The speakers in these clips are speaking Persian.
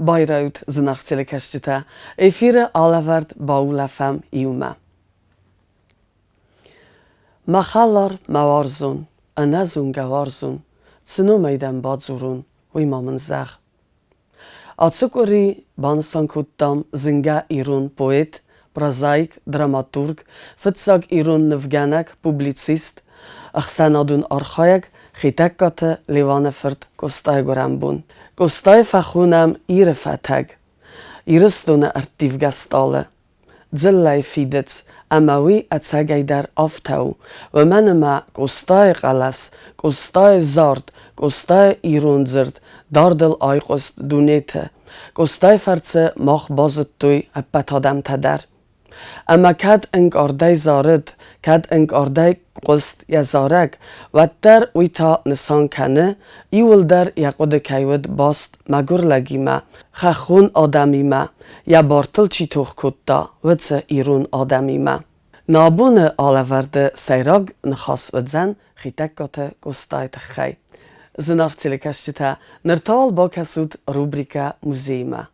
Bayraut zınaqçılıqaşçıta, efiri alavard Baulăfăm iumă. Maxallar mavarzun, anazun gavarzun, tsunu meydan badzurun, uymamın zağ. Atsukuri bansan kuttam zınga irun poet, prozaik, dramaturg, fıtsak irun nıvganak, publicist, axsanadun arxayak, xitakkatı livanefırt kostay gorambun. Kostay faxunam ire fatag, iristone artivgastalı. Dzillay fidets, amawi atsagaydar aftau, ve menema kostay qalas, kostay zard, kostay irun zird, dardil ayqost dunete, kostay farce mach bazuttuy appatadam tadar. اما کد انگارده زارد کد انگارده قست یزارک و در ویتا نسان کنه ایول در یقود کیود باست مگر لگیمه خخون آدمیمه یا بارتل چی توخ کد دا وچه ایرون آدمیمه نابون آلورده سیراگ نخاس ودزن خیتکات گستایت خی زنارتیلکشتا نرتال با کسود روبریکا موزیمه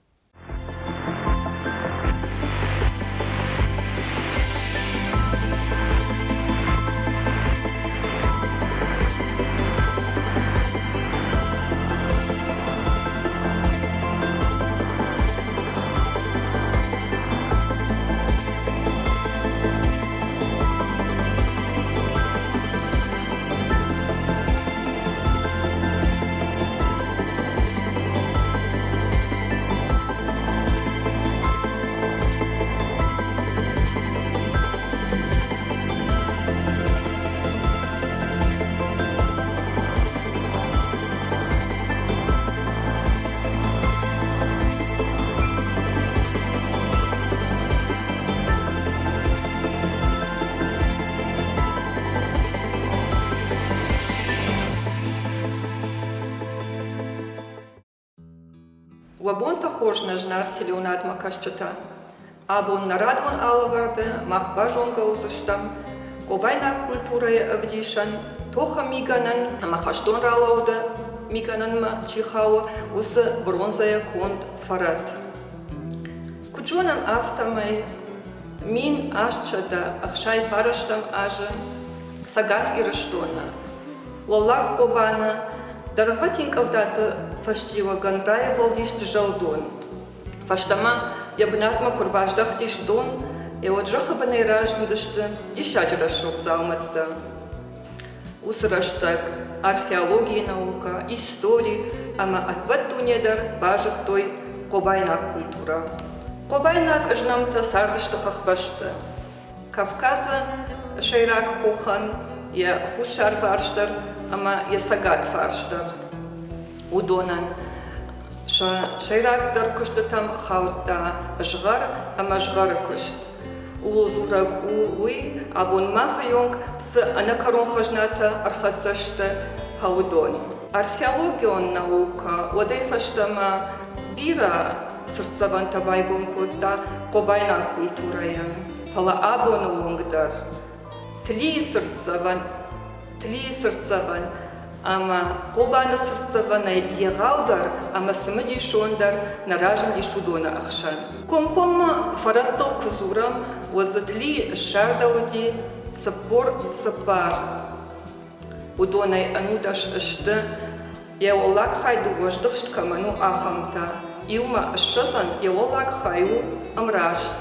Вабон тахожна жнархтелеунат макашчата. Абон нарадвон алаварде махбажонга узыштам. Кобайна культурая авдишан. Тоха миганан махаштон ралауда миганан ма чихауа усы бронзая конд фарат. Кучонам автомай мин ашчада ахшай фараштам ажа сагат ирыштона. Walлах кобана Дарватинков дата фаштива ганрая волдишт жалдон. Фаштама ябнатма курбаждах тиштон, и от жахабанай ражндышты дишачрашок зауматта. Усраштак археология наука, истории, ама атваттунедар бажат той кобайнак культура. Кобайнак жнамта сардыштахах башты. Кавказа шайрак хохан, я хушар барштар, ама ясагат фарштар. Удонан шайрак дар кушты там хаутта жгар, ама жгар кушт. Улзурак уй абон махайонг с анакарон хажната архацашта хаудон. Археологион наука одай фаштама бира сырцаван табайгон котта кобайна культурая. Фала абон унгдар. Тли сырцаван, ама кобана сырцавана егаудар, ама сымыди шондар нараженди шудона ахшан. Комкома фараттал кузурам возатли шардауди сапор сапар. Удонай анудаш ашты, яолак хайду вождыхшт каману ахамта. Иумă ашшазан яолак хаю амрашт.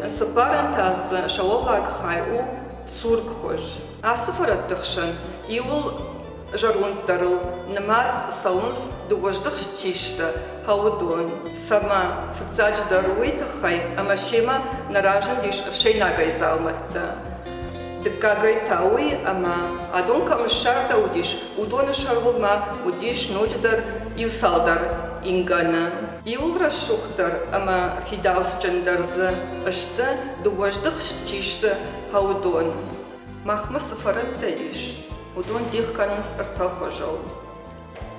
Сапарантаз шаолак хаю сург хож. Асыфарат тăхшан, иул жарунтарыл, нымат саунс дуождыхш чишта, хаудон. Сама фыцадждаруй тăхай, ама шема наражен диш вшейнагай залматта. Дыккагай тауй, ама адон камышшар таудиш, удоны шарвылма, удиш ночдар иусалдар ингана. Иул расшухтар, ама фидаус чандарзы, ашты дуождыхш чишта, хаудон. Махма сафарат таиш, удон дихканынс артахожал.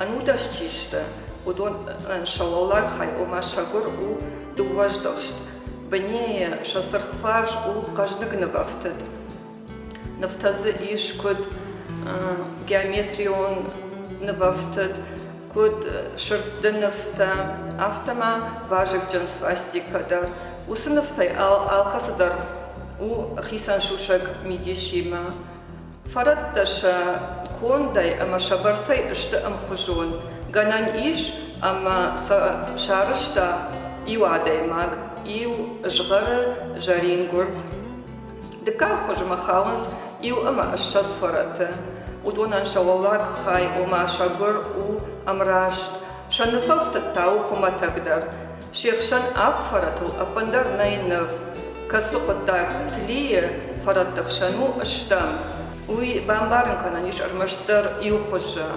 Анудаш чишта, удон шалалар хай ома шагур у дуождыхшт. Бнея шасархваш у каждык навафтад. Нафтазы ишкод геометрион навафтад, كود شرط نفتا أفتما واجب جنس واستيكادر وسنفتي الكسدر وخيسان شوشك ميديشيما فردش كون داي أما شبرسي اشت أم خجون غنان إيش أما شارشتا إيو عداي ماغ إيو جغر جارين قرد دكا خج مخاونس إيو أما أشتاس فرد ودونان شوالك خاي وما شاقر وأمراشت شان نففت التاو خما تقدر شيخ شان أفت فرد الأبندر ناينف كسقطاك تليه فرد تخشنو اشتام وي بامبارن كان نيش أرمشتر إيو خجا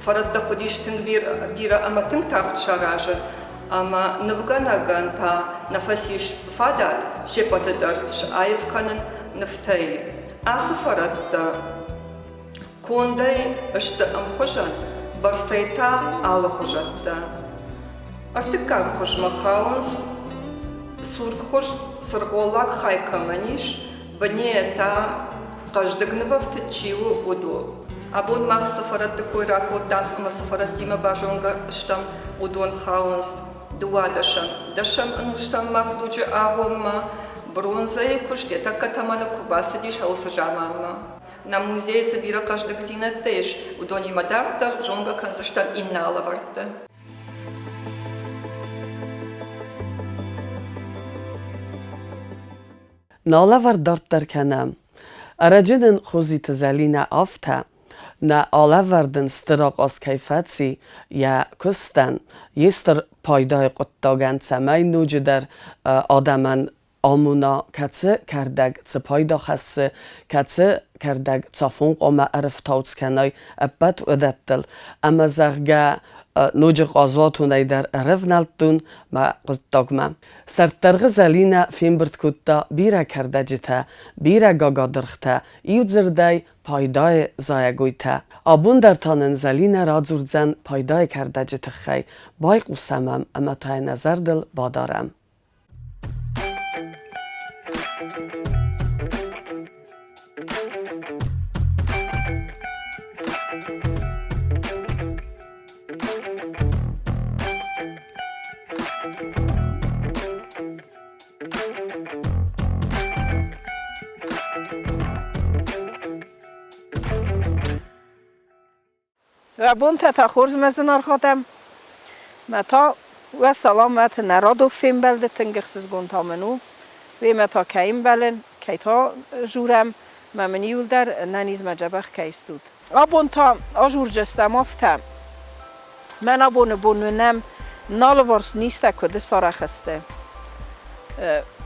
فرد قديش تنبير بيرا أما تنتاخت شراجة أما نفغانا غانتا نفسيش فادات شبات در شعايف كانن نفتاي أسفرد كونداي اشت أم خجان برسيتا على خجاتا ارتكاك خج مخاونس سور خج سرغولاك خاي كمانيش بنيتا قجدقنبا فتتشيو ودو أبون ماغ سفرت دكوي راكوتان أما سفرت ديما باجونغا اشتم ودون خاونس دوا دشم أنو اشتم ماغ دوجي آغوما برونزاي كشتيتا كتمانا كوباسديش هاوس جاماما на музей собира каждый гзина теж удони мадарта жонга канзаштан иннала варта. نالا وردارت در کنم اراجدن خوزی تزالین آفته نه آلا وردن ستراق از کیفتی یا کستن یستر پایدای قطاگن سمای نوجه در آدمن آمونا کتse کردگ څه پایدا خسته کتse کردگ صفونق اما عرف تاوت کنای ابد ودتل اما زغگه نوج قازاتون در عرف نلتون ما قطاگم سرترغ زلینه فیم برد کتا بیره کرده جتا بیره گاگا درخته ایود زردای پایدای زایگویته آبون در تانن زلینه را زردزن پایدای کرده جتا خی بای قسمم اما تای نظر دل بادارم ربون تخورز مزنار خودم متا و سلام مت نرادو فیم بلده تنگخسز گونتا منو و متا کایم بلن کیتا جورم ممنیول در ننیز مجبخ کیستود آبون تا آجور جستم آفتم من آبون بونونم نال ورس نیسته کده ساره خسته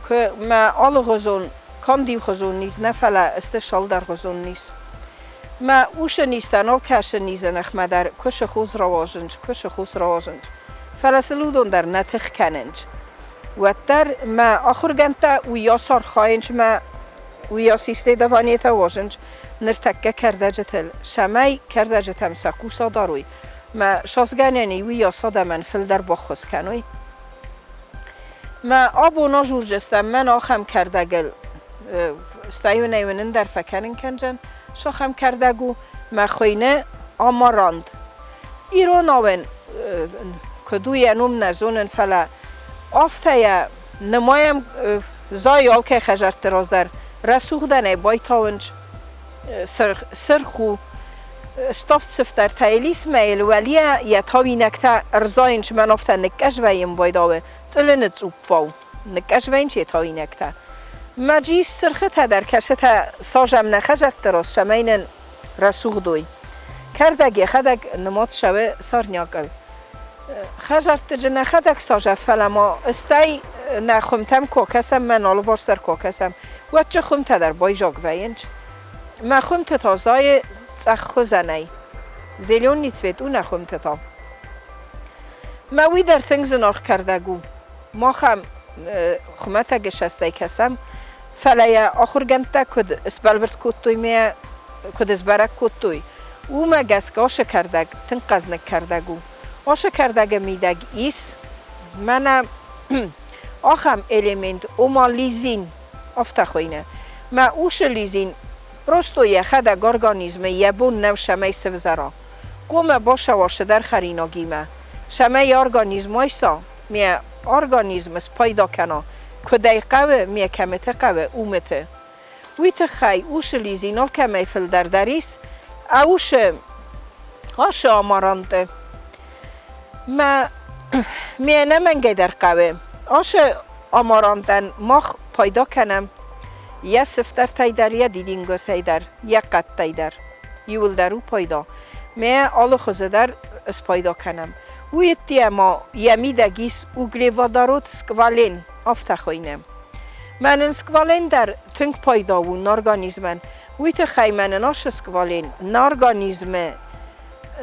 که ما آل غزون کاندیو غزون نیست نفله استشال در غزون نیست ما اوش نیستن و کش نیزن اخمه در کش خوز رواجنج فلسلودون در نتخ کننج و در ما آخر گنتا و یا سار خواهنج ما و یا سیسته دوانیتا واجنج نرتکه کرده جتل شمای کرده جتم سکوسا داروی ما شازگنینی و یا ساده من فل در بخوز کنوی ما آبونا جور جستم من آخم کرده گل استایو نیونن در فکرین کنجن شاخم کرده گو ما خوینه آماراند ایران آون کدوی انوم نزونن فلا آفته یا نمایم زایال که خجر تراز در رسوخدنه بایتاونج سرخو استافت سفتر تایلیس میل ولیه یا تاوی نکتا ارزاینج من آفته نکش ویم بایداوه چله نتزوب باو نکش وینج یه تاوی نکتا مجیس سرخت در کشت ساجم نخجر تراز شمینن رسوخ دوی کردگی خدگ نمات شوه سار نیاگل خجر تجه نخدگ ساجه فلما استی نخمتم کوکسم من آلو وارستر کوکسم و چه خمت در بای جاگ وینج ما خمت تازای خوزنی زیلیون نیتوید او نخمت تا ما وی در تنگ زناخ کردگو ما خم خمت گشسته کسم فلیا آخر گنته کد اسبالورد کتوی می کد اسبرک کتوی او ما گسک آش کردگ تنقز نکردگو آش کردگ میدگ ایس من آخم الیمنت اوما لیزین افتخوینه ما اوش لیزین پروستو یه خدگ ارگانیزم یه بون نو شمی سوزرا قوم باشه واشه در خریناگیمه شمه ارگانیزمای سا می ارگانیزمس پیدا کنا کدای قوه می کمته قوه اومته ویت خی اوش لیزینال کمی فل در دریس اوش آش آمارانده ما می نمنگه در قوه آش آماراندن ماخ پیدا کنم یه سفتر تایدر یا دیدینگو تایدر یا قد تایدر یول درو پیدا می آل خوزدر اس پیدا کنم ویتی ما یمی دگیس اوگلیوا دارود سکوالین افتخوینم من سکوالین در تنگ پیدا و نارگانیزمن ویت خی من ناش سکوالین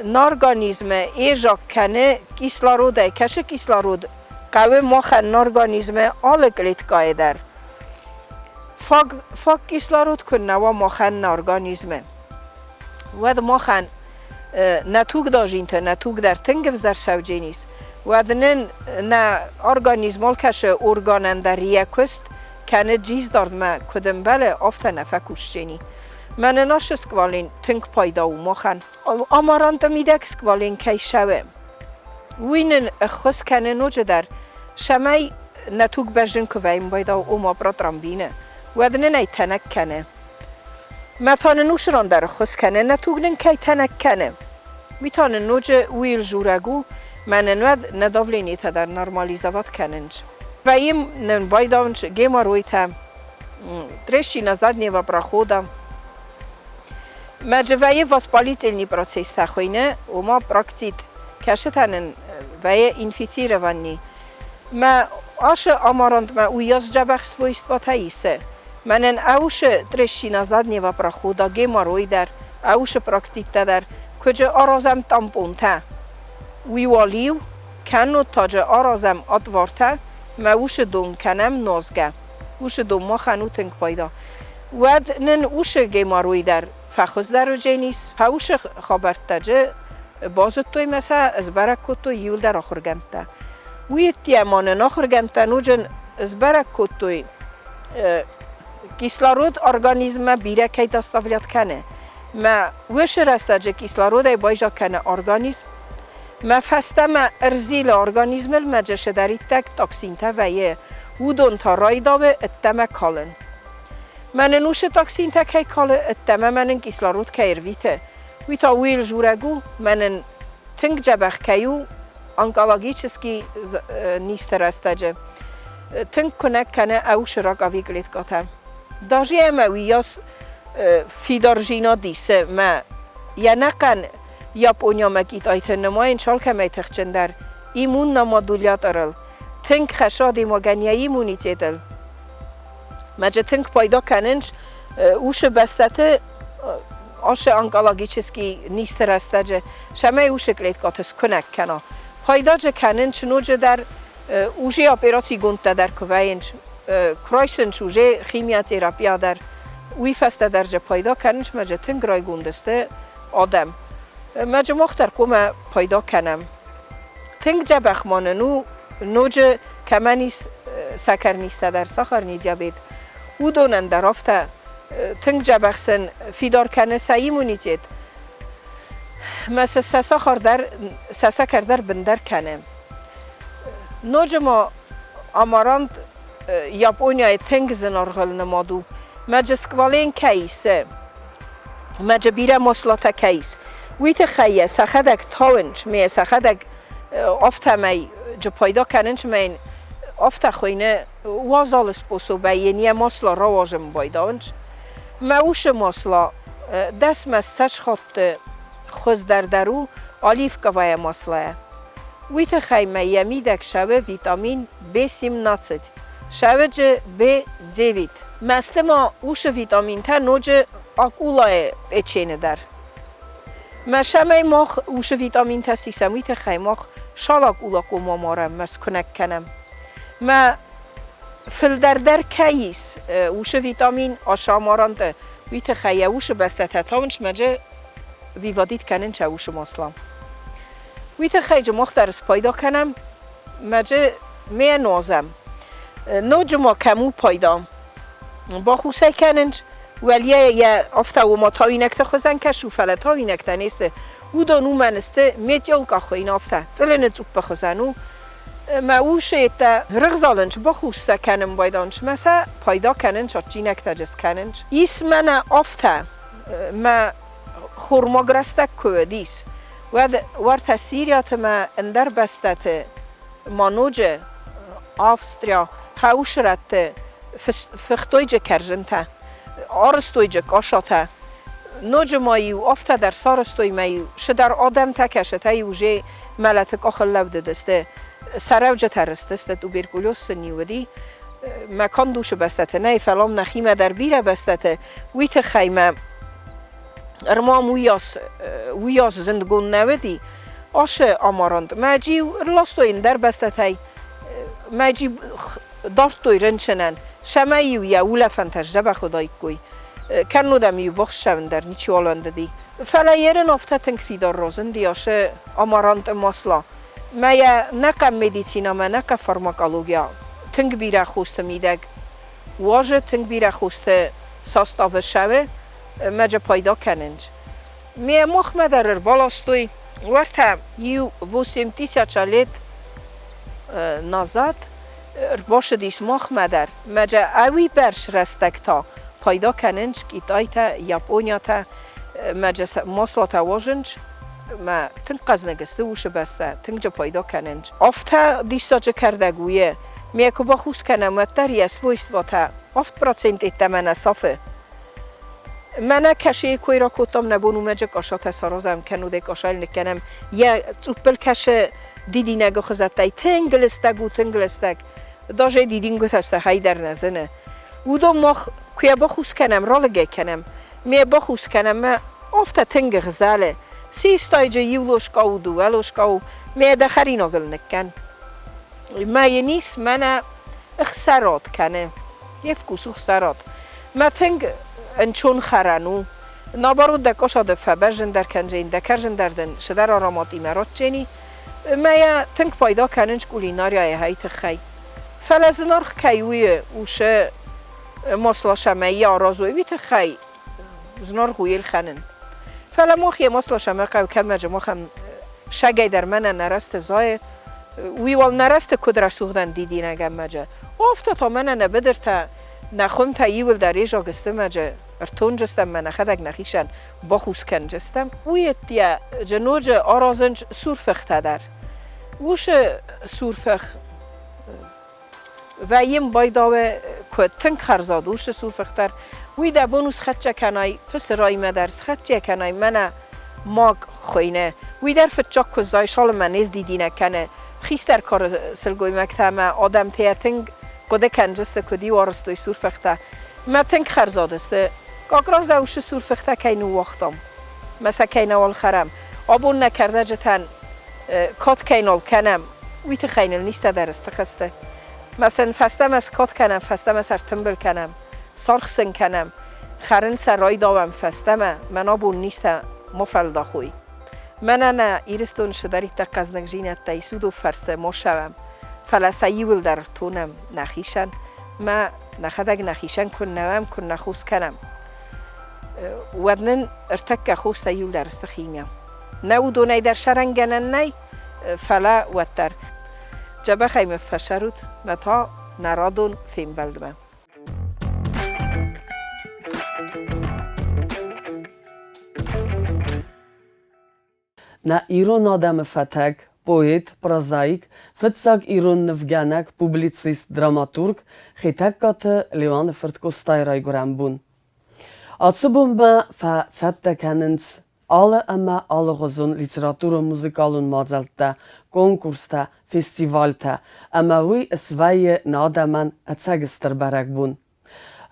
نارگانیزم ایجا کنه کیسلاروده کشه کیسلارود قوی مخ نارگانیزم آل گلیت گای در فاق کیسلارود کنه و مخ نارگانیزمه و مخ نتوگ داجینته نتوگ در تنگ وزر شوجینیست و دنن نه ارگانیزمال کشه ارگانن در ریکست کنه جیز دارد ما کدم بله آفته نفکوش جینی من ناش سکوالین تنگ پیدا و مخن آمارانتا میدک سکوالین کی شوه وینن خس کنه نوجه در شمی نتوگ بجن که ویم بایدا و اوما برات رامبینه و دنن ای تنک کنه متان نوش ران در خس کنه نتوگنن کی تنک کنه میتونه نوجه ویل جورگو من ود ندابلینی تا در نرمالیزوات کننج و این نن بایداونج گیما رویتا درشی نزد نیو براخودم مجوی واسپالیتلنی پروسیس تخوینه و ما پراکتید کشتنن وی انفیتیره ونی ما آش آماراند ما اویاز جبخ سویست و تاییسه منن اوش درشی نزد نیو براخودا گیما روی در اوش پراکتید در کجا آرازم تامپونته ویوالیو کنو تاجه آرازم ادوارته ما اوش دوم کنم نازگه اوش دوم ما خنو تنگ پایدا ود نن اوش گیماروی در فخوز در جینیس پاوش خبرت تجه بازت توی مثلا از برکت توی یول در آخرگمته وی تیمانه آخرگمته نوجن از برکت توی کیسلارود ارگانیزم بیره که دستاولیت کنه ما وش رسته کیسلارود بایجا کنه ارگانیزم ما فسته ما ارزیل ارگانیزم المجش داری تک تاکسین تا ویه ودون تا رای داوه اتمه کالن من نوش تاکسین تا که کاله اتمه منن کیسلارود که ارویته ویتا ویل جورگو منن تنگ جبخ کهیو انکالاگی چسکی نیست رسته جه تنگ کنک کنه او شراک آوی گلید کاتم داجی اما ویاس فیدار جینا دیسه ما یا نقن یاپونیا مکیت آیتن نماین چال که میتخ چندر ایمون نمادولیات ارل تنگ خشادی مگنیه ایمونیتی دل مجه تنگ پیدا کننش اوش بستته آش انگالاگی چسکی نیست رسته جه شمه اوش گلید کاتس کنک کنا پیدا جه کننش نوجه در اوشی اپیراسی گونده در کوینش کرایسنش اوشه خیمیا تراپیا در وی فسته در جه پیدا کننش مجه تنگ رای گوندسته آدم مجه مختر کومه پیدا کنم تنگ جه بخمانه نوجه کمانیس سکر نیسته در سخر نی دیابت او دونن در افته تنگ جه بخسن فیدار کنه سایمونیتیت مثل سسکر در بندر کنه نوجه ما آماراند یاپونیای تنگ زنارغل نمادو مجه سکوالین کهیسه مجه بیره مسلاته کهیس ویت خیه سخدک تاونج می سخدک افته می جه پیدا کننج می افته خوینه وازال سپوسو بیینیه مسلا رواجم بایدانج موش مسلا دست مستش خود خوز در درو آلیف کوای مسلا ویت خیمه یمی دک شوه ویتامین B ناتست شوه جه B9 مسته ما اوش ویتامین تا نوجه اکولای بچینه در مشمه ماخ اوش ویتامین تا سیسم ویت خیماخ شالاک اولاکو مامارم مس کنک کنم ما فل در کهیس اوش ویتامین آشامارانده ویت خیه اوش بسته تتاونش مجه ویوادید کنن چه اوش ماسلام ویت خیج مخترس پیدا کنم مجه می نازم نوج ما کمو پیدا با خوسه کننج ولیه یه افته و ما تاوینک تخوزن کشو فله تاوینک تنیسته او دانو منسته میتیال که خوی نافته چلنه چوب بخوزنو ما او شیطه رغزالنش بخوسته کنم بایدانش مثلا پایدا کنن چاچی نکته جز کننش ایس من آفته ما خورما گرسته کودیس ور تسیریات ما اندر بستت مانوجه آفستریا هاوشرت فختویجه کرجنته آرستویجه کاشاته نوج مایو آفته در سارستوی مایو شدر آدم تکشته یوجه ملت کاخل لبده دسته سروجه ترسته توبرکولوس نیودی مکان دوش بستته نه فلام نخیمه در بیره بستته ویت خیمه ارمام ویاس زندگون نودی آشه آماراند ماجی لاستوین در بستته ماجی دارتوی رنچنن شمایو یا ولفن تجربه خدای کوی کنو دمیو بخش شون در نیچی آلنده دی فلیرن افته تنگ فیدار روزن دیاشه آماراند ماسلا مایا نکه مدیسینا ما نکه فارماکولوژیا تنگ بیره خوست میدگ واژه تنگ بیره خوست ساستاو شوه مجا پیدا کننج می مخمه در بالاستوی ورته یو 18 چالت نازد باشه دیس مخمه در مجا اوی برش رستک تا پیدا کننج کیتایتا یاپونیا تا مجا ماسلاتا واژنج ما تنگ قزنگسته وشه بسته تنگ جا پیدا کننج آفته دیسا جا کردگویه میکو با خوست کنم و تری اسویست و تا 7% ایتمن صافه من کشی کوی را کتام نبونو مجا کاشات سرازم کنوده کاشال نکنم یه چوبل کشه دیدی نگو خزتای تنگلستگ داجه دیدینگو تسته های در نزنه و دو مخ کوی با خوست کنم را لگه کنم می با خوست کنم ما آفته تنگ غزاله سیستای یولوشکا و دوولوشکا و می دخری نگل نکن ما نیست من اخسارات کنه یفکوس اخسارات ما تنگ انچون خرانو نابارود دکاشا دفبرجن در کنجین دکرجن دردن شدر آرامات ایمارات جنی ما تنگ پیدا کننج کولیناریای های تخی فلزنارخ کیویه اوشه ماسلا شمایی آرازوی وی تخی زنار خویل خنن فلا موخی ماسلا شمایی قو کم مجموع خم شگی در من نرست زای ویوال نرست کدر سوخدن دیدی نگم مجا افتا تا من نبدر تا نخوم تا یول در ایجا گستم مجا ارتون جستم من خدک نخیشن با خوز کن جستم ویت یا جنوج آرازنج سورفخت در وش سورفخ و یم بایداوه که تنگ خرزاد وش سورفختر وی دا بونوس خدچه کنای پس رای مدرس خدچه کنای من ماگ خوینه وی در فتچاک که زای شال من نیز دیدی نکنه خیستر کار سلگوی مکتمه آدم تنگ قده کنجسته کدی وارستوی سورفخته ما تنگ خرزادسته کاکراز دوش سورفخته کینو وقتم مثلا کینوال خرم آبون نکرده جتن کات کینال کنم ویت خینل نیسته درسته خسته مثلا فستم از کات کنم فستم از ارتنبل کنم سارخسن کنم خرن سر رای داوم فستمه من آبون نیسته مفلدا خوی من نه ایرستون شدری تقز نگجینت تایسود و فرسته ما شوم فلساییول در تونم نخیشن ما نخدگ نخیشن کن نوام کن نخوز کنم ودنن ارتک خوست یول در استخیمیم نو دونای در شرنگنن نی فلا ودتر جبه خیمه فشرود متا نرادون فیم بلدمه Na Iron Adam Fatek, poet, prozaik, Fëtsak Iron Nëvganak, publicist, dramaturg, Gitëkkate Leone Fërtkostajraj Gorambun. Atsubumba fa Tsette Kennens, alle Emma alle Gozun Literatur und Musikalun Mazelta, Konkursta, Festivalta, Emma Wi Sveie Nadaman Atsegester Barakbun.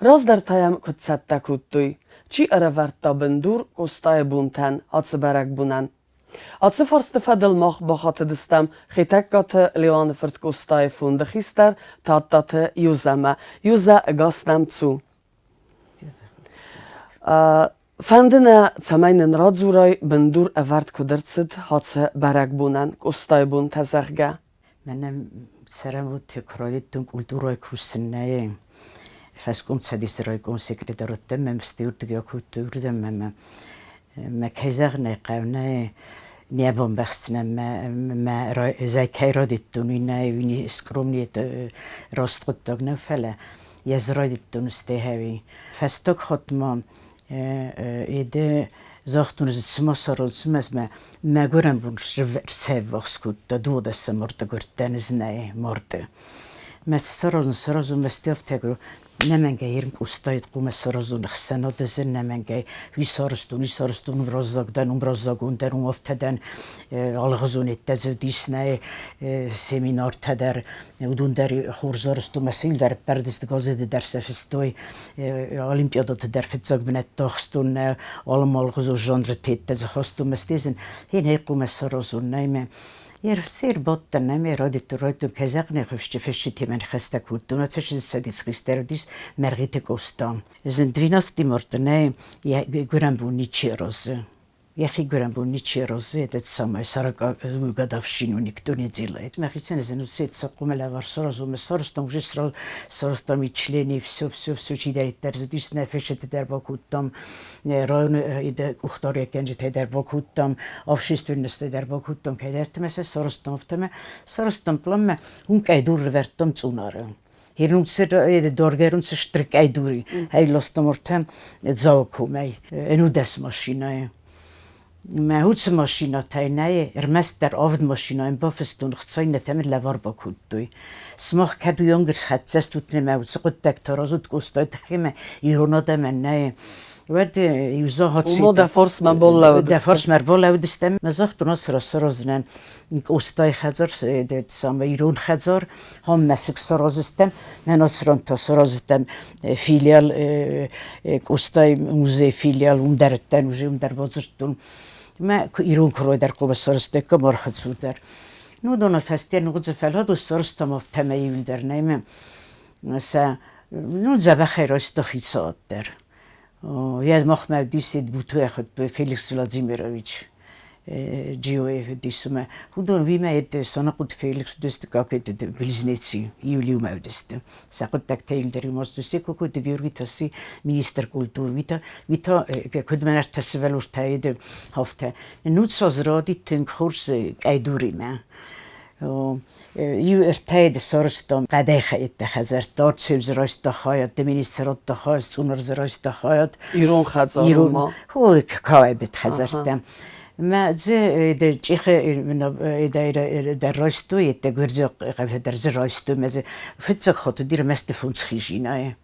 Razdar Tayam Kutsette Kuttui, Ci Ereverta Bendur Kostaje Bunten, Atsebarakbunan. Atse forste fedel mach bachate destem Gitëkkate Leone Fërtkostaj funde gister Tadtаты Juza. Juza gasnem zu. Fendene Zameinen Radzuraj Bendur Evert Kudercit Hatse Barakbunan Kostajbun Tezerge. Menem seremut tekrarıttım kulturay kursunnaye. Feskum tsadisray konsekretarıttım mem stiyurtga kulturdum mem. مکیزر نقونه نیابم بخشنم ما زایکای را دیدونی نه وینی سکرومنیت راست خود داغ نفله یزرای دیدونسته هایی فستق خود ما ایده زاختون از سماسارات ما گرم بونش سه وقت کود دو دست مرد گرتنز نه مرد ما سرازون مستیافت گرو نمنگه یرم کستایت قوم سرازون خسنات زن نمنگه وی سارستون برازاگوندن افتادن آلغزونیت دزدیس نه سمینار تدر ودون در خورزارستو مسیل در پردست گازده در سفستوی اولیمپیادات در فتزاگ بنت داغستون آلم آلغزو جاندر تیت دز خواستو مستیزن هین قوم سرازون نیمه سیر بودن نمی رادی تو رای تو کزاق نخوشتی فشتی من خسته کود دونات فشتی سدیس خیستر دیس مرغیت کوستام زندویناستی مردنه گرم بونی چی روزه یخی گرم بونی چی روزه دت سامای سرک گدافشینو نیکتونی زیلایت مخیسن زنو سید سقوم لوار سرازو مسارستم جسر سرستم ایچلینی فسو چی دارید در دیس نفشتی در باکودم رایون ایده اختاری کنجت در باکودم آفشیستون نسته در باکودم که درت مثل سرستم افتم سرستم پلم اون که دور ورتم زوناره هیرون سر دارگرون سر شترک ای دوری هی لاستم ارتم زاوکومی انو دست ماشینه ما هوت ماشینا تاینای ارمست در آفد ماشینا این بافستون خصای نتامر لوار با کود دوی سماخ کدو یونگر خدست توت نمود سقط دکترازود کوستای تخیم ایرونا دمن نه ود یوزا هات سی وما دفرس من بالا دفرس مر بالا ودستم مزاخت ناس سرازنن کوستای خزر دت سام ایرون خزر هم مسک سرازستم من اسران تا سرازستم فیلیال کوستای موزه فیلیال اون درتن وجم در بازرتون ما ایرون کروی در قوم سرسته که مرخص سودر نو دو نفستی نقطه فلات و سرستم اف تمایل در نیم مثلا نو زبا خیراست خیسات در یاد مخمر دیسید بوتوی خود به فیلیکس ولادیمیرویچ جیوی دیسم خودون وی میاد سنا خود فیلیکس دست کاپیت بلیزنیسی یولیو میادست ساقط تکتیل داری ماستوسی کوکو دیگری تاسی مینیستر کلتور ویتا که خود من ارتسولوش تاید هفته نوت سازرادی تنگ خورس ایدوری من یو ارتاید سرستم قدای خیلی خزر داد سبز راست دخاید دمینیسترات دخاید سونر زراست دخاید ایرون خزر ما هو کای بت خزرتم ما زه در چیخ در راستوی در گرز در ز راستو مزه فتز خاطر دیر مست فونس خیجینه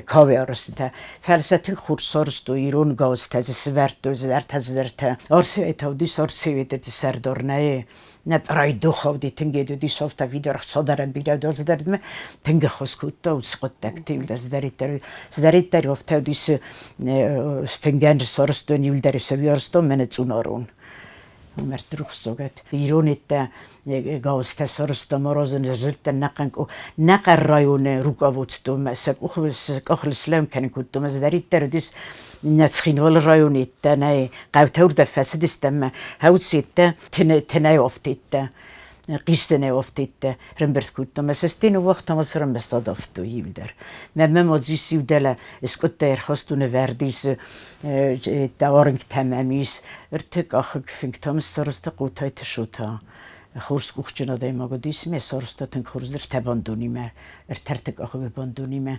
کاوی آرسته فلسفه خورسارست و ایران گاز تازه سوارت و زدر تازه آرسی ایتاودی سارسی ویده سردار نه برای دو خودی تنگی دو سالت ویدار صدرم بیاد دار زدرد من تنگ خسکوت و سقط تکتیل دست دارید داری افته دیس فنگان سارست و نیول داری سویارست و من زونارون مرد روح سوگت ایرانیت گاز تسارست مرازن زلت نقر رایون روکاوت تو مسک آخر اسلام کنی کدوم از دارید داردیس نتخین ول رایونیت نه قوتور دفعه دستم هاوسیت تنای افتید قصه نافتید رنبرت کدوم از استین وقت هم سرم بصادف تو ییلدر من ماجیسی ودلا اسکوت درخواستون وردیس دارنگ تمامیس ارتق آخر فینگتام سرست قوتایت شوتا خورس کوچنا دای ما گدیس می سرست تن خورس در تباندونی ما ارتق آخر بباندونی ما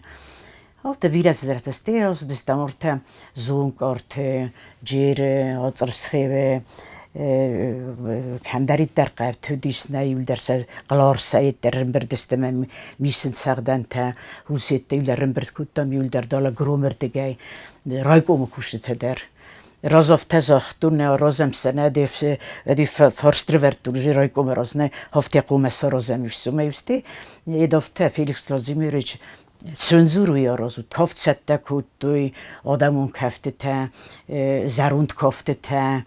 هفته بیل از درت استی از دستامرت زون کارت جیر آترسخیه کم دارید در قبل تو دیس نیول در سر قلار سعید در رنبرد استم میسن سردن تا حسیت دیل در رنبرد کودم یول در دالا گرومر دیگه رای بوم کوشته در رازف تزاختون رازم سنه دی فرستر ورد روزی رای بوم رازنه هفته قوم سرازم میشم میستی ایدافته فیلیکس لازمیریچ سنزور یا رازو کافت سته کود دوی آدمون کفته تا زروند کافته تا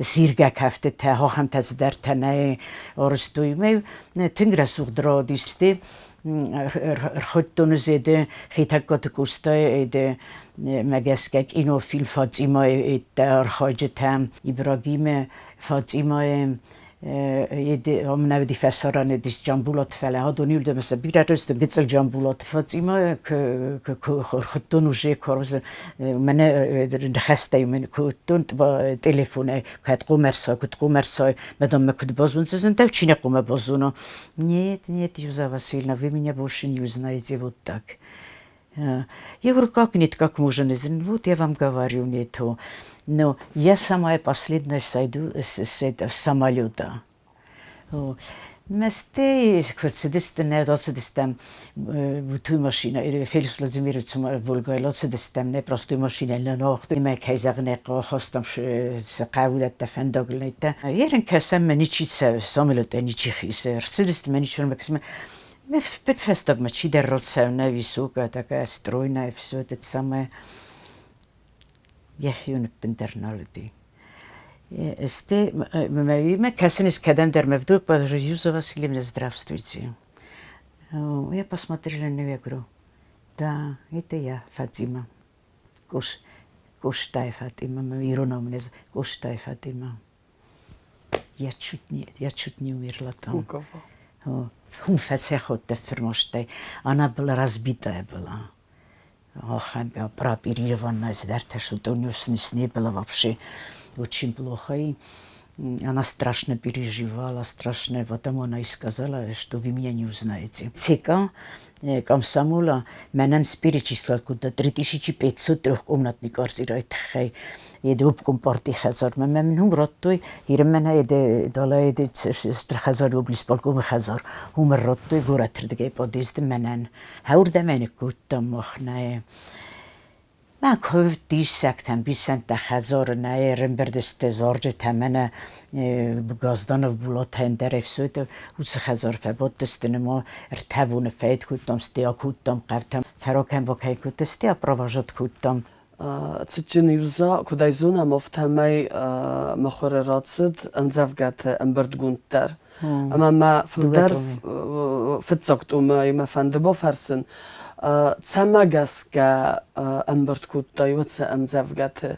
سیرگه کافته تا ها هم تز در تنه آرستوی می تنگ رسوخ درا دیستی خود دونه زیده خیتکات کوستای ایده مگسکک اینو فیل فاطیما ایده ارخاجه تم ابراهیم فاطیما Ամենավետի ֆեսարանը դիս ջամբուլոտ ֆելը հադոնի ու դեմսը բիրարստը գծել ջամբուլոտ ֆացիմա քորխտուն ուժե քորզ մենե դխստեյ մեն քուտուն տելեֆոնը քատ կոմերսա медом мекут бозун цезентев чине коме бозуно нет Юза Васильевна, вы меня больше не узнаете вот так. Я говорю, как нет, как можно? Вот я вам говорю, нет. Но я самая последняя сойду с самолета. Месте, квартиры, роцедистем, ту машина, Феликс Владимирович, Волга, роцедистем, не просто машина, на нахт, не кайзагне, хостам, сакаудат, фендоглейте. Ерен касем, ничица, самолет, ничихис, роцедистем, ничего не касем. Мы в Петфесток мы чидер роцевная высокая такая стройная все это самое. Я хью не пентерналити. Мы касались кадам дер мы вдруг подожди Юза Васильевна, здравствуйте. Я посмотрела на нее, говорю, да, это я, Фатима. Коштай Фатима, мы ироном коштай Фатима. Я чуть не умерла там. Фунфецехот фермоштай. Она была разбитая была. Ох, прооперированная, что-то у нее не было вообще очень плохо. И она страшно переживала, страшно, потому она и сказала, что вы меня не узнаете. ЦК комсомола менен перечислил куда 3500 трехкомнатный квартира. Еде обком партии хазар. Мен роттой, ирмене еде дала еде 3000 рубль спалком хазар. Роттой воротырдыгай подъезд менен. Хаурда мене куттам махнае. من که دیشتم 20,000 نه رنبرد استزارج تمنه بگازدان و بولاتن در افسود و 2,000 فباد دستن ما ارتبون فید کودم استیا کودم قرتم فراکم با کی کود استیا پروژت کودم. Цычин Юза, куда изуна мофтамай махоре рацид, анзавгат амбардгунтер. Ама ма филдер фитцокт има фандебо фарсен. Цамагаска амбардгутта юца амзавгат.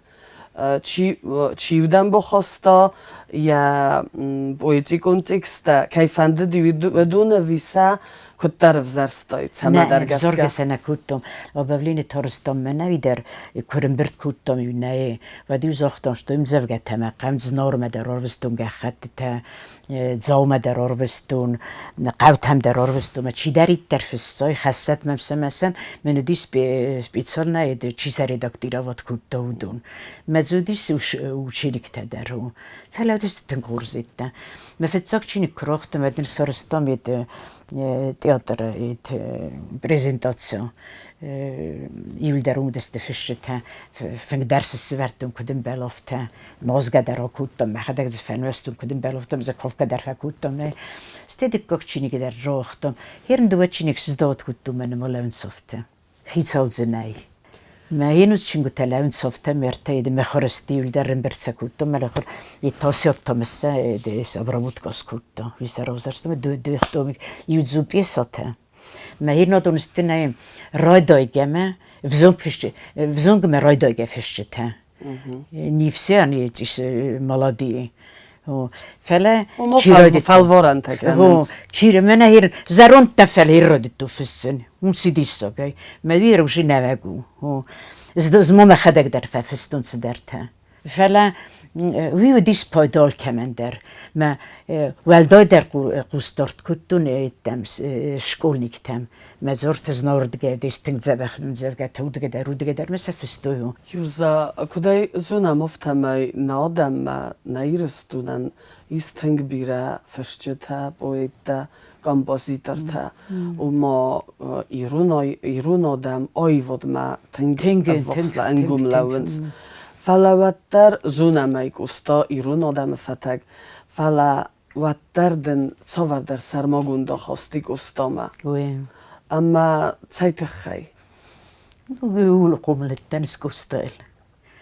Чивдан бохоста я поэти контекста кайфанды дивидуна виса كتر فزرستای نه بزرگ سنه کودم و بولین تارستم من نویدر کرم برد کودم یو نه و دیو زاختم شتویم زفگت همه قم زنار مدر آروستون گه خط تا زاو مدر آروستون قوت هم در آروستون چی دارید در فستای خست ممسم منو دیس بیتسال نهیده چی سری دکتیره وات کودتا بودون مزو دیس او چیلیک تدر فلا دیست تنگور زیده مفتزاک چینی کراختم و دل سارستم یده театр презентация Юльдарум десте фишчета фингдерс свертун кудим белофта нозгадар окуттам махадаг фенвестун кудим белофтам заковка дар факуттам не стедик кокчиник дар рохтам херн дуачиник сдот куттум мен молевнсофта хицаудзенай Маинус чингуталавн софта мерта иде мехорсти Юльдарым берцакуттам мелахор и тосиоптамса дес обработкас кутта висаровзарстам дуихтомик юзупесата Маинодун стенай ройдойгеме взонгме ройдойге фишчета не все они эти молодые فلا چیرای فالوران تکن. چیره من هیر زرون تفل هیر را دتو فسن. سیدیسا گای. مدیر روشی نوگو. زمان خدک در فستون صدرته. فلا ویو دیس پایدال کمن در. ما ولدای در قوستارت کتون ایتم شکول نکتم. ما زورت زنارد گه دیستنگ زبخنم زبگه تودگه در رودگه در مثل فستویو. Юза, куда зона мофтамай наадам наирстунан истинг бира фашчета поэта композиторта ума ирунодам айводма тинг васла ангум лавенс фалаваттар зона майкуста ирунодам фатаг фала ваттарден цавардар сармагунда хастик устама اما цайтахай نقول قوم للتنس كوستايل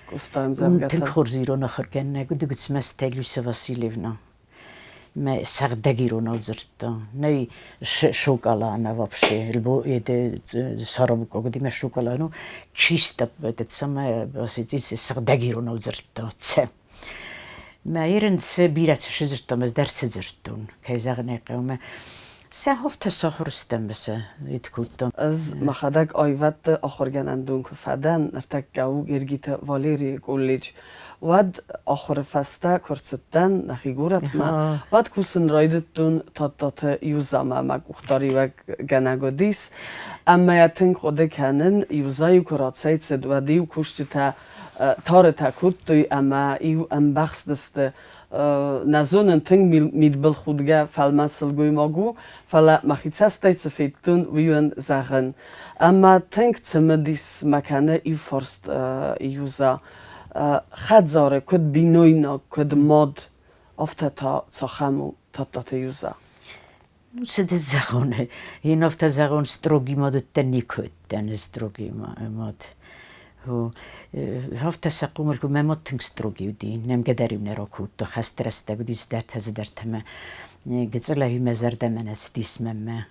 كوستايم زبقة تنخور زيرون آخر كنا قد قد سمستايل يوسف واسيليفنا ما سردگيرونا وزرتا ناي شوكولانا вообще البو يد ساربوكا قد ما شوكولانو чисто это самое баситис сардагирона وزرتا ما يرنس بيرات شجرتو مزدار سجرتون كي زغني قومه سهوف تساخر استمسه يتكوتو از مخدك آیوت آخرگن اندون که فدن نرتک گاو گرگیت والیری گولیج ود آخر فسته کرستن نخیگورت ما ود کوسن رایدتون تادتаты Юза مگ اختاری و گنگودیس اما یتن خوده کنن Юзаю کراتسایت و دیو کشتی تاره تکوتوی اما ایو ام بخص دسته نزونن تنگ میدبل خودگه فلمسل گوی ماگو فلا مخیتصتی تفیتون ویون زغن اما تنگ تمدیس مکنه ایو فرست Юза خد زاره کد بینوینا کد ماد افته تا خمو تادتаты Юза سد زغونه این افته زغون ستروگی ماد تنی کد تن ستروگی ماد هو هفته سقوم الكو ما متنك ستروجي ودي نم قدري من راكوت تو خست رسته بدي زدرت هزدرت ما قلت له ما زرد من استيس ما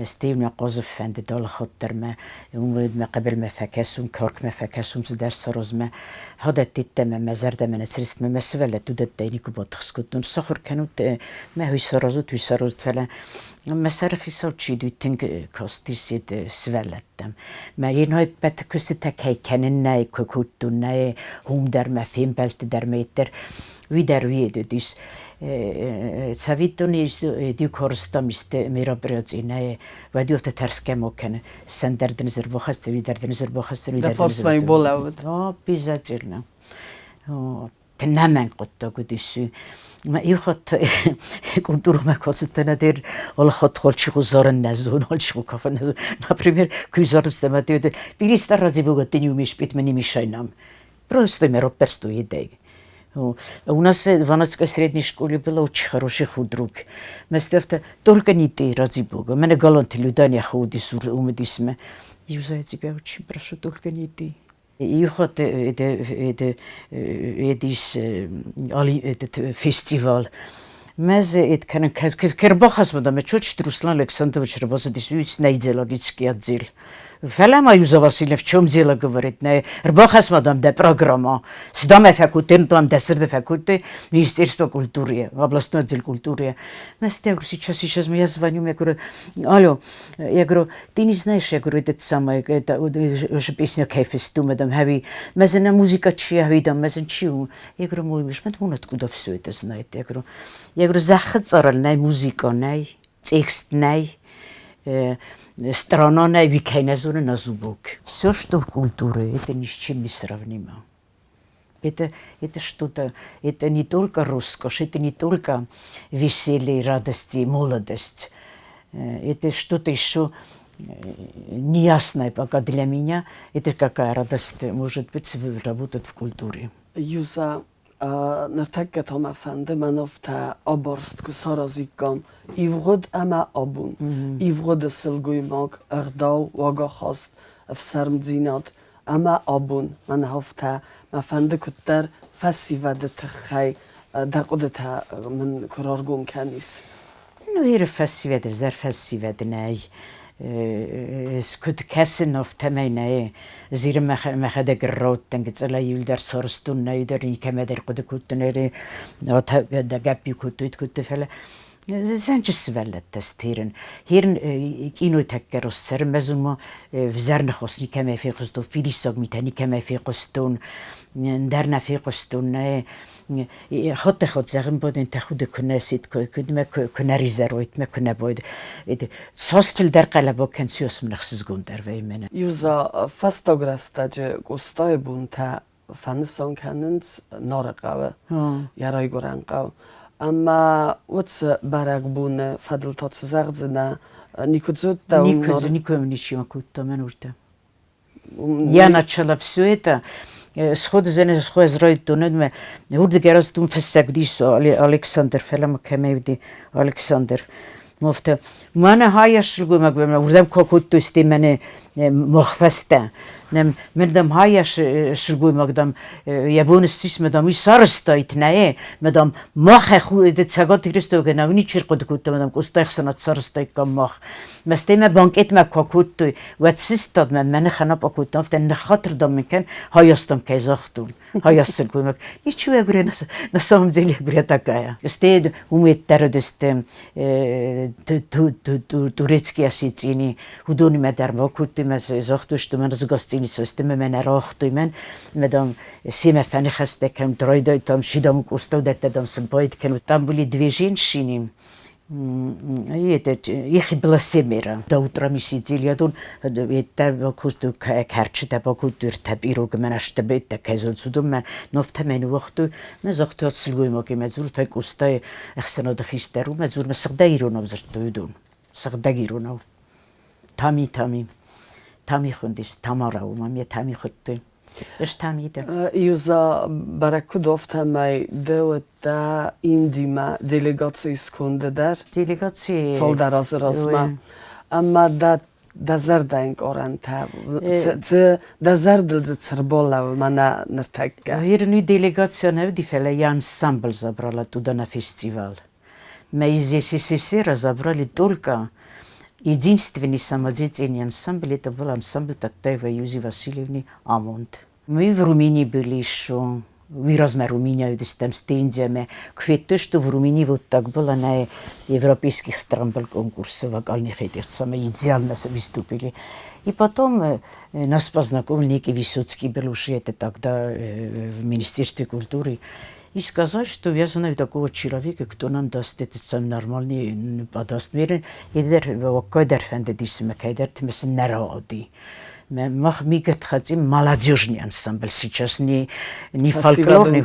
ستيف ما قذف فند دال خطر ما ومد ما قبل ما فكاسم كارك ما فكاسم زدر سرز ما هذا تيت ما زرد من سرست ما سوالة تودت ديني كبات خسكتون سخر كانوا ما هو سرزوت وسرزت فلا ما سرخي صوت دو تنك كاستيسيد سوالتم ما ينهاي بات كستك هي كانن كوكوتون هم در ما فين بلت در متر ويدر ويد ديس سويتوني دي كورستم است ميرابريزينه ودي وقت ترسكه ممكن سندرد نزر بخست ويدر نزر بخست ويدر فورس ما يبولاود بيزاتيلنا تنامن قطه قديسو ما يخط كنتور ما كوستنا دير ولا خط خالشي خزارن نزون خالشي كافن نزون например كوزارستما ديد بيريست رازي بوغتنيو مش بيت مني مشاينام просто мероприятство идеи. У нас в Ванадской средней школе было очень хороший худрук. Мы стефта только не ты, ради Бога. Мене галанты людания ходис умедисме. Юза, я тебя очень прошу, только не ты. И вот этот фестиваль. Mēs кербахас мадаме чочт Руслан Александрович Рабазадис уйц найделагицкий отдел. Фалама Юза Васильевна в чем дело говорит? Рбахас мадам да программа. Сдаме факультет, там десерт факультет, Министерство культуры, областной отдел культуры. Я говорю, сейчас я звоню, я говорю, алло, я говорю, ты не знаешь, я говорю, это самое, это уже песня Кайфесту, мадам, хави, мазана музыка чья, видам, мазан чью. Я говорю, мой муж, он откуда все это знает? Я говорю, захацарал, най музыка, най текст, най страна, най викайназуна на зубок. Все, что в культуре, это ни с чем не сравнимо. Это что-то, это не только роскошь, это не только веселье, радость и молодость. Это что-то еще неясное пока для меня. Это какая радость может быть работать в культуре. Юза, نرتقت هم افنده منافت آبارست که سارازیکم ایوغد اما آبون ایوغد سلگوی ماگ اغداو واگا خواست افسرم زیناد اما آبون من هفته مفنده کتر فسی وده تخی دقوده من کرارگوم کنیس نو هیر فسی وده زر فسی وده نای كنت كاسن of تمينه زير ما خد جروت تنقص لا يلدر صرستون نيدر كما در قد كنت نري نوت دا جابي كنت فلا زنجس ولا تستيرن هيرن كينو تكرس سر مزوم فزرن خصني كما في قصدو فيليسوج ميتاني كما في قصدون درنا في قصدون خط زغم بودن تاخد كناسيت كد ما كنا ريزرويت ما كنا بود صاستل در قلبو كان سيوس منخص گوندر ويمنه يوزا فاستوغراستاج گوستای بونتا فنسون كاننس نارقاوه يراي گورانقاو اما واتس باراق بونه فضل تاتس زغزنا никудзут да никому ничего кутта манурта я начала все это сходу за схой зроит тунедме урдыгер астун фессагдис Александр фелам кемевди Александр муфта мана хаяш гумаг урдам кокутту исти мене мохфаста Medam hajash shërguj më këdam jabonës cis medam I sarëstojt na medam mach de cagot Kristoge na uni çirqod kutte medam kustaj sanat sarëstojt kam mach. Mesteme banket me kokuttu wat sistad me mene khana pakuttan ften ne khatr dam meken hajastam kayzahtun. Hayas shërguj më. Ничего говорю на самом деле говорю такая. Стед умеет теродесте турецкие осетини худони ме дармакутти ме захту что мен разгостини системе мен рахту мен медам семя фани хастекам тройдой там шидам кустов дам сбоит кен там были две женщины. Их было семеро. До утра мы сидели, я думаю, это кусту карчи, это покутур, это пирог, мы нашли это казон судом, но в теме вахту мы захту отслугуем, оке мы зур так устай, эхсено до хистеру, мы зур мы сагдагиронов заштуйдун, сагдагиронов. Тами хундис, тамарау, маме тами хутту. Эш тамида. Юза баракудофтамай деута индима делегации скундедер. Делегации. Солдараз разма. Ама да зарданг оранта. Да зардл цербола мана нартагга. Ирну делегация навди фела я ансамбль забрала туда на фестиваль. Мы из СССР забрали только единственный самодеятельный ансамбль, это был ансамбль Тадтаева Юзы Васильевны Амонт. Мы в Румынии были еще, выразно Румыния, там с тендиями. Квето, что в Румынии вот так было на европейских стран был конкурс вокальных эдерцев, мы идеально выступили. И потом нас познакомил некий Высоцкий был уже это тогда в Министерстве культуры. И сказать, что я знаю такого человека, кто нам даст этот самый нормальный, подаст мир. И кайдар фендедисме, кайдар тмес народи. Мы хотим молодежный ансамбль сейчас, не фольклорный,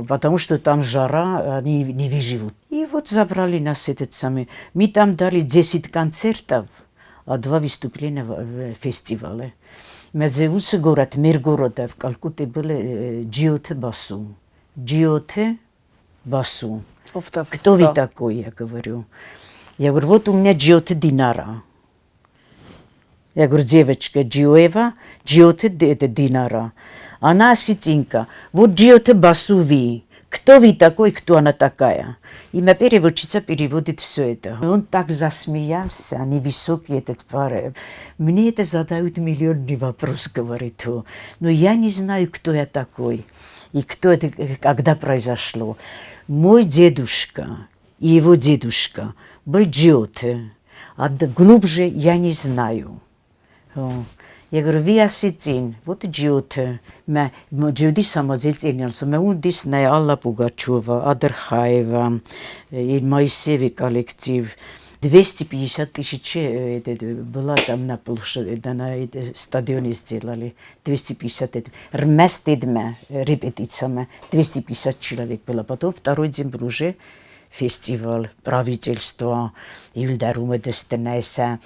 потому что там жара, они не выживут. И вот забрали нас этот самый. Мы там дали 10 концертов, а 2 выступления в фестивале. Мезеусы город, мир города в Калкутте были Цгъойты басу. Цгъойты басу. Кто вы такой, я говорю. Я говорю, вот у меня Цгъойты динара. Я говорю, девочка Цгъоева, Цгъойты это динара. Она осетинка. Вот Цгъойты басу вы. Кто вы такой, кто она такая? И моя переводчица переводит все это. Он так засмеялся, невысокий этот парень. Мне это задают миллионный вопрос, говорит он. Но я не знаю, кто я такой. И кто это, когда произошло. Мой дедушка и его дедушка был Цгъойты. А глубже я не знаю. Я говорю, вы осетин, вот Цгъойты. Цгъойты самодеятельница. Мы удис на Алла Пугачева, Адырхаева, и Моисеевый коллектив. 250 тысяч было там на площади, на стадионе сделали. 250. Вместе репетициями 250 человек было. Потом второй день был уже фестиваль, правительство, Илдарумы Дестенеса,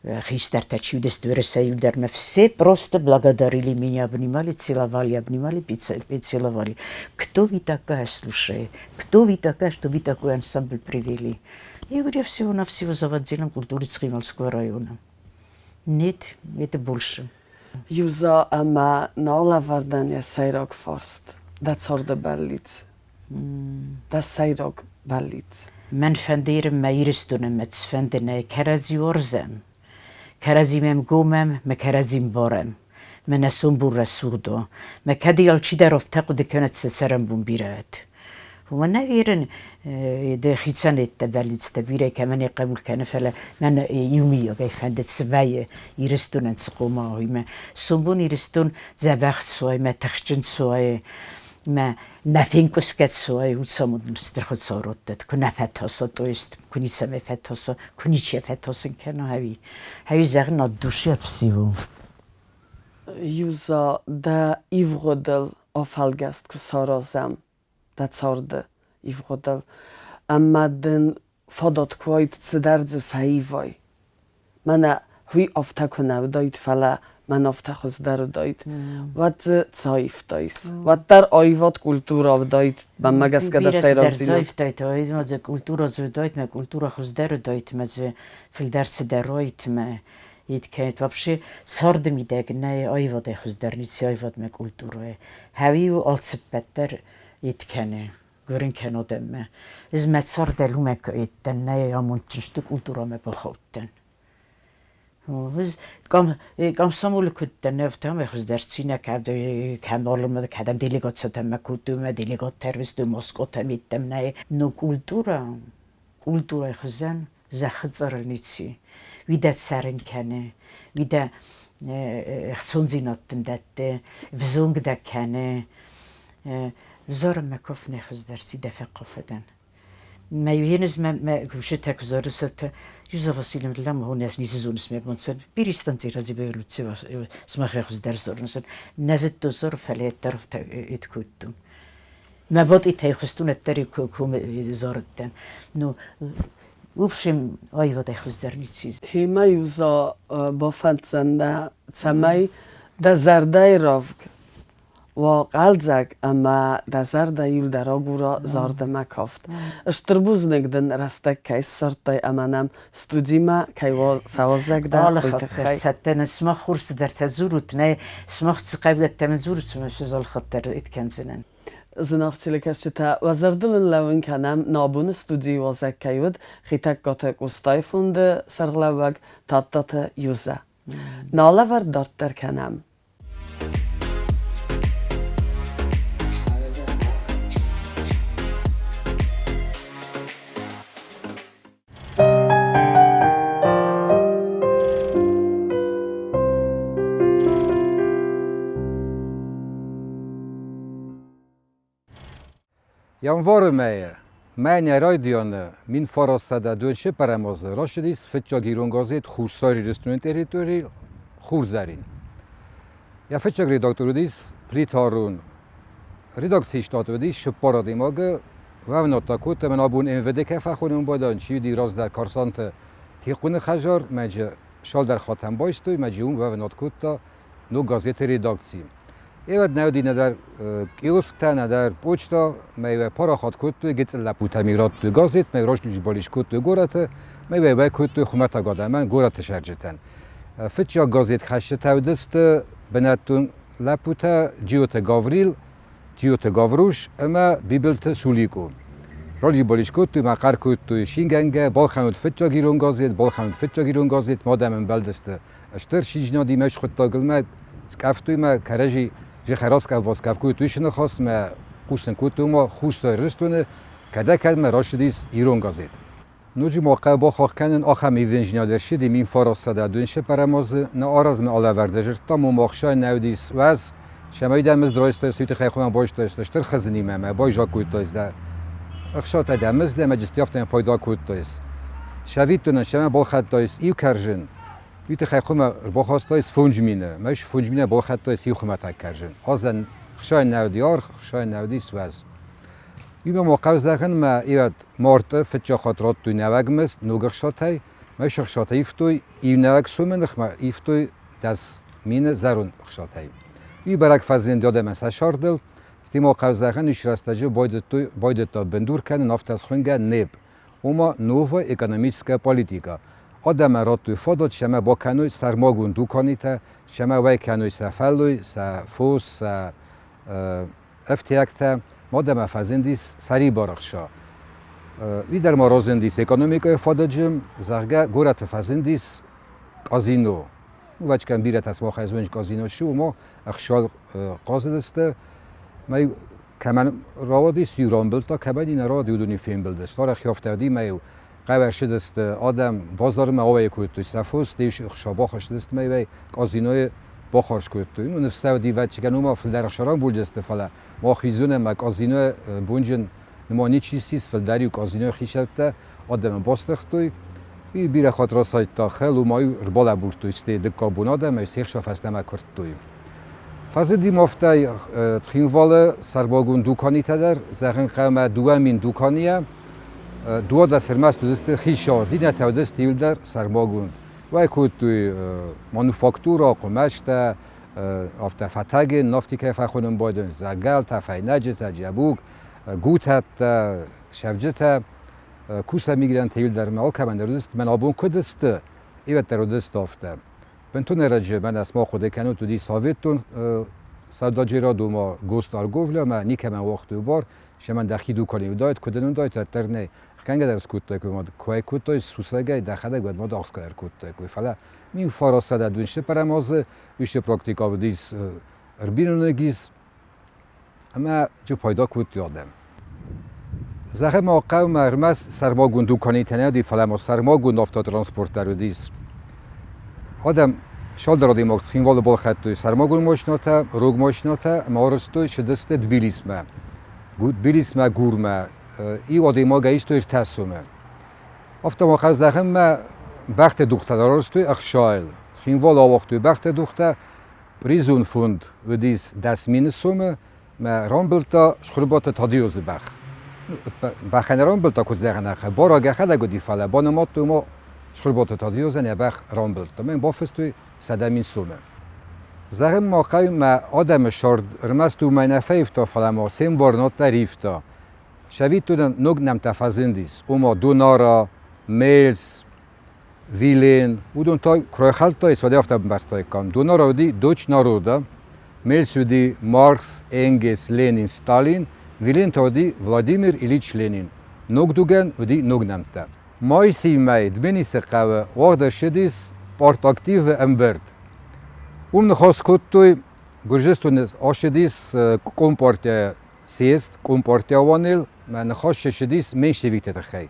Хистартачи Дествереса, Илдарма. Все просто благодарили меня, обнимали, целовали, целовали. Кто вы такая, слушай? Кто вы такая, что вы такой ансамбль привели? Я говорю, всего-навсего за отделом культуры Цхинвальского района. Нет, это больше. Юза, ама на вардания сайрок форст. Да цорда берлиц. Да сайрок берлиц. Мен фендерем майристунем met фендене керази орзем. Керазимем гомем, me керазим борем. Men esum burra surdo. Me kadi alchidarov taqud kenet seserem bum birat. وما نغيرن ده خيتسانة تباليت تبيرة كمان يقبل كان فلا من يومية كيف عندت سبعية يرستون انتقوما وما سنبون يرستون زباخت سواي ما تخشن سواي ما نفينكوس كات سواي وتصمد نسترخد صارت كنا فتحصة تويست كوني سمي فتحصة كوني شيء فتحصة كانوا هاي زغنا الدوشة بسيو Юза да ивгодел офалгаст ксарозам да цорде ивгодел amma den fodot quoit cedardze faivoi. Mana hui ofta kunau doit fala man ofta chosdaru doit. Wat zoif dois. Wat dar oivot kultura doit man magaska da seirodina. Zoif doit oivot kultura doit me kultura chosdaru doit me fildarce daroit me Идкает вообще сорд мидегне айвад хуздарниси айвад ме культура. Хавиу алцпеттер идкене. Görün kenodemme. Ez met sardelumek itten ne yamunçtu kultura me bahotten. Biz kam samul kutten neftem ve huzdersine kadar kanalımda kadam delegatsiya me kutume delegat tervistu Moskva temittem ne no kultura huzen zakhzarnitsi. Vida saren kene. Vida sonzinatten dette. Vzung da kene. زارم مکف نخوز درسی دفع قفدن. ما یهنز ما گوشه تکزار ست یوزا وسیلم دلم هونس نیز زونس میبونسن بیریستان زیرازی بیرودسی و سماخه خوز درس دارنسن نزد دو زار فلیت طرف ات کودتون. ما بود ایت خستون التری کوم زاردن. نو وبشم آیو ده خوز درنیسیز. هیما یوزا با فنتزنده سمای دزردای رافق. و قلزگ اما دزرده یول دراغورا زارده مکافت. اشتربوز نگدن رستک کیس سرطای امانم استودیما کیوا فوازگ ده خاطر ستن اسمه خورس در تزورت نه اسمه خص قبل التمزور اسمه شزال خاطر اتکنزنن. زناختیل کشتا وزردلن لون کنم نابون استودی وازگ کیود خیتک گاتک استایفوند سرغلوگ تادتаты Юза. ناله ور دارت در کنم. Janvore meie, mijn radione, min forosada dönüşe paramozu, roşedis fetçagirongazet xursari restoran territori xurzarin. Ya fetçagri doktorudis pritarun redaksiya shtatudis shparadimage و ناتاکوت من آبون انوده که فخوریم بودن چی دیراز در کارسانت تیقون خجار مجه شال در خاتم بایستوی مجه اون و ناتاکوت نو گازت ریداکسی ایواد نودی ندر کیوسکتا ندر پوچتا میوه پارا خات کوت توی گیت لپوتا میرات توی گازت می روش لیج بالیش کوت توی گورت میوه بای کوت توی خمتا گادمن گورت شرجتن فتیا گازت خشت تودست بناتون لپوتا جیوت گاوریل جیوت گاوروش اما بیبلت سولیکو رولی بالیش کوت توی مقر کوت توی شینگنگه بالخانوت فتیا گیرون گازت بالخانوت فتیا گیرون گازت مادام بلدست اشتر شیجنا دیمش خود تاگلمه سکافتوی ما کرجی جه خراس که باز کافکوی تویش نخواست ما قوسن کوتو ما خوست رستونه کده کد ما راشدیس ایران گازید. نوجی موقع با خواهد کنن آخه میوین جنیادر شدی مین فاراسته دونشه پرماز نه آراز می آلا وردجر تا مو مخشای نودیس و از شمایی دمز درایسته سویت خیخوان باش تایست شتر خزنی ما بای جا کوت تایست ده اخشات دمز ده مجستیافتن پایدا کوت تایست شوید تونن شما با خد تایست ایو کرجن ویت خیخوما با خواستایست فونجمینه ماش فونجمینه با خد تایست ایو خما تک کرجن آزن خشای نودیار خشای نودیس وز ایو موقع زدن ما ایاد مارت فتجا خاطرات توی نوگمس نوگخ شاتای ماش خشاتای ایفتوی ایو نوگ سومن خما ایفتوی دز مینه زرون خشاتای ای برک فزین داده مسا شاردل استی موقع زدن ایش راستجو باید تا بندور کنن نفتاز خونگه نب اما نوو اکونومیسکا پولیتیکا آدم را توی فادات شما با کنوی سرماگون دو کنیته شما وی کنوی سفلوی سفوس افتیکته مادم فزندیس سری بارخشا وی در ما رازندیس اکونومیکای فاداجم زرگه گورت فزندیس کازینو وچ کن بیرت از ما خیزونج کازینو شو ما اخشال قازدسته ما کمان راودیس یوران بلتا کمان این را دیودونی فیلم بلدست داره خیافته دی ما قبل شدست آدم بازار موای کوت توی سفوس دیش شابه خشدست میوه کازینوی باخارش کوت توی اون نفسه دیوت چگنو ما فل در خشران بولجست فلا ما خیزونه ما کازینو بونجن نمانی چیزیست فل دریو کازینو خیشته آدم باستخت توی بیره خاطر سایت داخل و مای ربال برد توی است دکابوناده ما سیخ شافسته ما کرد توی فازدی مفتای تخینواله سرباگون دوکانی تدر زخن قوم دوامین دوکانیه دو دا سرماست دست خیشا دینا تودست دیل در سرماگوند و کوت توی مانوفاکتورا قماشتا افتا فتاگ نفتی که فخونم بودن زگال تا فیناجت جابوک گوتت شفجت کوسا میگیرن تیل در مال کمان دست من آبون کدست ایوت در دست افتا بنتون رجع من اسماء خود کنون تو دی ساویتون صداجی را دو ما گوستار گوفلا ما نیک من وقت بار شما دخی دو کنیم دایت کدنون دایت تر نه کنگه در سکوت که ما کوی کوتای سوسگای داخله گود ما داخل کردن کوت کوی فلا می فراسته در دنیش پراموز ویش پراکتیکا بودیس اربینونگیز اما جو پیدا کوت یادم زخم ما قوم مرمز سرماگون دو کنی تنها دی فلا ما سرماگون نفت ترانسپورتر ودیس آدم شال در آدم وقت خیلی بال خط توی سرماگون ماشناته روگ ماشناته مارستوی شدست دبیلیسمه گود بیلیسمه گورمه ای آدم ما گیش توی ارتاسومه افتا ما خواست دخم ما بخت دختر دارستوی اخشایل خیلی بال آوخت توی بخت دختر پریزون فوند و دیس دست مینسومه ما رامبلتا شخربات تادیوز بخ بخن رامبلتا کد زغن اخه بارا گخه دگو دی فله بانمات تو ما شخربات تادیوز نه بخ رامبلتا من بافستوی سدمین سومه زغم ما قوم ما آدم شارد رمست تو مینه فیفتا فله ما سیم بار نات تریفتا شوید تو نگ نمتفزندیس او ما دونارا میلز ویلین او دون تا کروی خلطا اسواده افتا بستای کام دونارا ودی دوچ نارودا میلز ودی مارکس انگلس لنین ستالین ویلین تا ودی ولادیمیر ایلیچ لنین نگ دوگن ودی نگ نمتا مای سیمید بینی سقوه وقت شدیس پارت اکتیو امبرد اون نخواست کد توی گرجستون آشدیس کمپارتیا سیست کمپارتیا وانیل من نخواست شدیس منشویکت تخی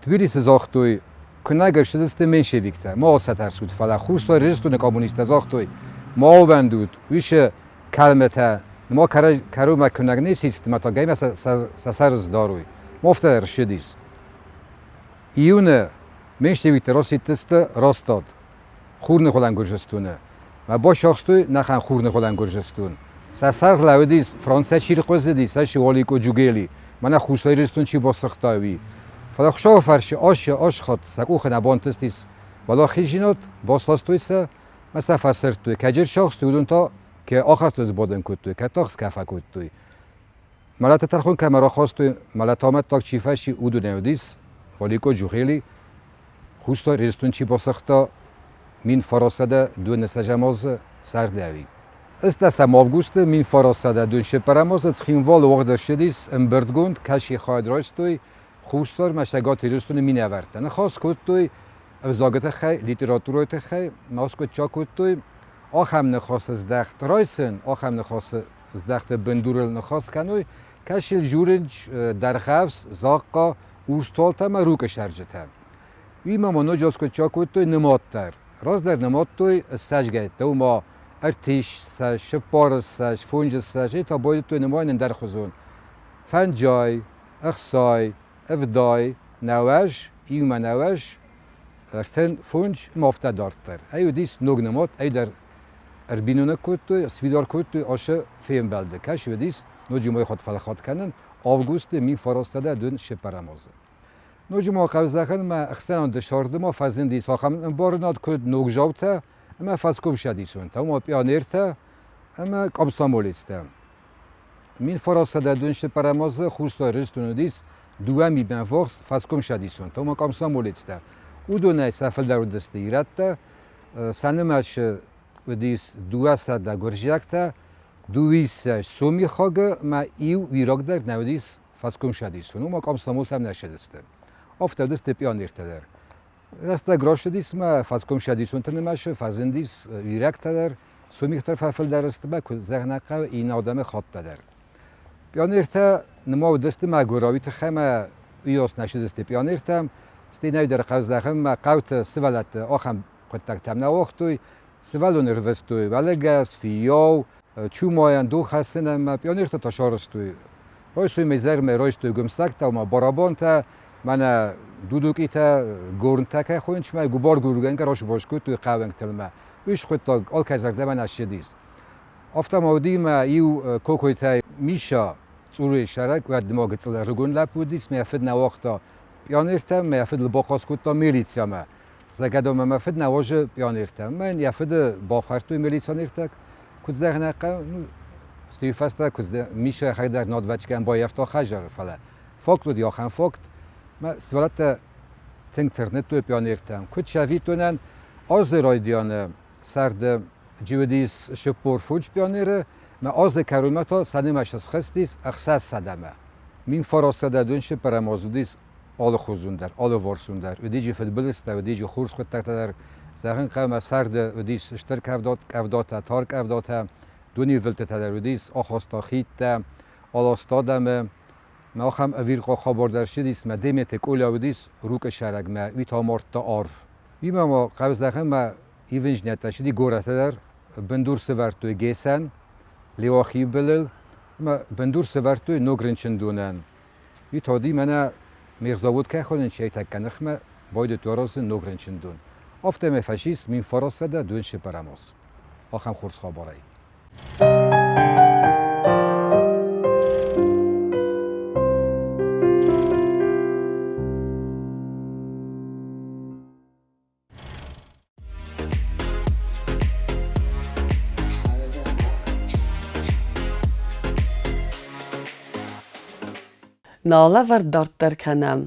تبیلیس زاختوی کنگر شدیست منشویکت ما ستر سود فلا خورسا رجستون کامونیست زاختوی ما بندود ویش کلمته ما کرو ما کنگ نیسیست ما تا گیم سرز داروی مفتر شدیس ایونه منشویکت راستیست راستاد خورن خودن گرجستونه و با شخصوی نخن خورن خودن گرجستون سر لودیس فرانسه چی قوزه دیس هشی والیکو جوگلی من خوستای رستون چی با سختاوی فلا خوشا فرش آش خود سکو خنبان تستیس ولی خیجینات باستاستویسه مثلا فسرت توی کجر شخص توی تا که آخرت از بادن کد توی که تاخس کفه کد توی ملت ترخون که مرا خواست توی ملت آمد تاک چیفشی اودو نودیس والیکو جوگلی خوستای رستون چی با سختا مین فراسده دو نسجماز سردهوی است دستم آوگوست مین فراسده دون شپرماز از خیموال وقت شدیس امبردگوند کشی خواهد راستوی خوستار مشتگات رستون مین اورتن خواست کد توی افزاگت خی لیتراتورویت خی ماست کد چا کد توی آخم نخواست از دخت رایسن آخم نخواست از دخت بندورل نخواست کنوی کشیل جورنج در خفز زاقا اورستالتا ما روکش هرجتم وی ما نجاز کد چا کد توی نمادتر راز در نماد توی سجگه تو ما ارتیش سج شپارس سج فونج سج تا باید توی نماین در خزون فنجای اخسای افدای نواج ایومه نواج ارتن فونج مافته دارتر ایو دیس نوگ نماد ای در اربینونه کد توی سویدار کد توی آشه فیم بلده کش و دیس نوجی مای خود فلخات کنن آوگوست می فرستاده دون شپرمازه نوجی ما قوزخن ما اخستان دشارده ما فزندی ساخم بارناد کد نوگ جاوته اما فاسکوب شدیسون تا ما پیانیرته اما کامسامولیسته مین فرستاده دون شپرمازه خوستا رستون دیس دومی بن فورس فاسکوب شدیسون تا ما کامسامولیسته او دونه سفل در دسته ایرته سنمش و دیس دواسه در گرجیکته دویسه سومی خاگه ما ایو ویراگ در نودیس فاسکوب شدیسون و ما کامسامولتم نشدسته افته دسته پیانیرته در راستا گراش دیس ما فاسکوب شدیسون تنمشه فازندیس ویراگ در سومی خطر فافل در است با که زغنقه این آدم خاط در پیانیرته نما دست ما گراویت خم ایاس نشدسته پیانیرتم استینای در قوزخم ما قوت سوالت آخم قطع تم نوختوی سوالون روستوی ولگس فیاو چومایان دو خسنم ما پیانیرته تشارستوی رایسوی میزر می رایستوی گمستکتا و ما بارابانتا من دودوکیتا گورنتکه خوینچ ما گوبار گورگن گراش باش کو توی قاونگ تلما ویش خود تا آل کزرده من اشیدیست افتا مودی ما ایو کوکویتا میشا صوره شرک و دماغ تل رگون لپودیس میافد نواختا پیانیرتم میافد لباقاس کوتا میلیتیا ما زگدام ما فد نواجه پیانیرتم من یافد بافرتوی میلیتانیرتک کد زغنقه استیفستا کد میشه خیدر نادوچکن با یافتا خجر فلا فاکت ودی آخن فاکت ما سوالت تنگ ترنت توی پیانیرتم کد شویتونن از رایدیانه سرد جودیس شپور فوج بیانیره ما از کرومتا سنیمش از خستیس اخصاص صدمه من فراسده دونش پرمازودیس آل خوزوندر آل وارسوندر و دیجی فوتبالیست و دیجی خورس خود تکتر زهن قوم سرد و دیس اشترک افدات تارک افدات دونی ولت تدر و دیس آخاستا خیت آل استادم ما هم اویرقا خبردار شدیس ما دیمت کولا و دیس روک شرق ما وی تامارت تا عارف وی ما قبض دخم ما ایونج نیت شدی گوره تدر بندور سوارتوی گیسن لیواخی بلل ما بندور سوارتوی نگرنچن دونن وی تادی منا میرزاود که خودن شیء تکنخ ما باید توراز نگرنچن دون افته مفشیس من فراسده دون شپرماس آخم خورس خبری Nalaver darterkenem,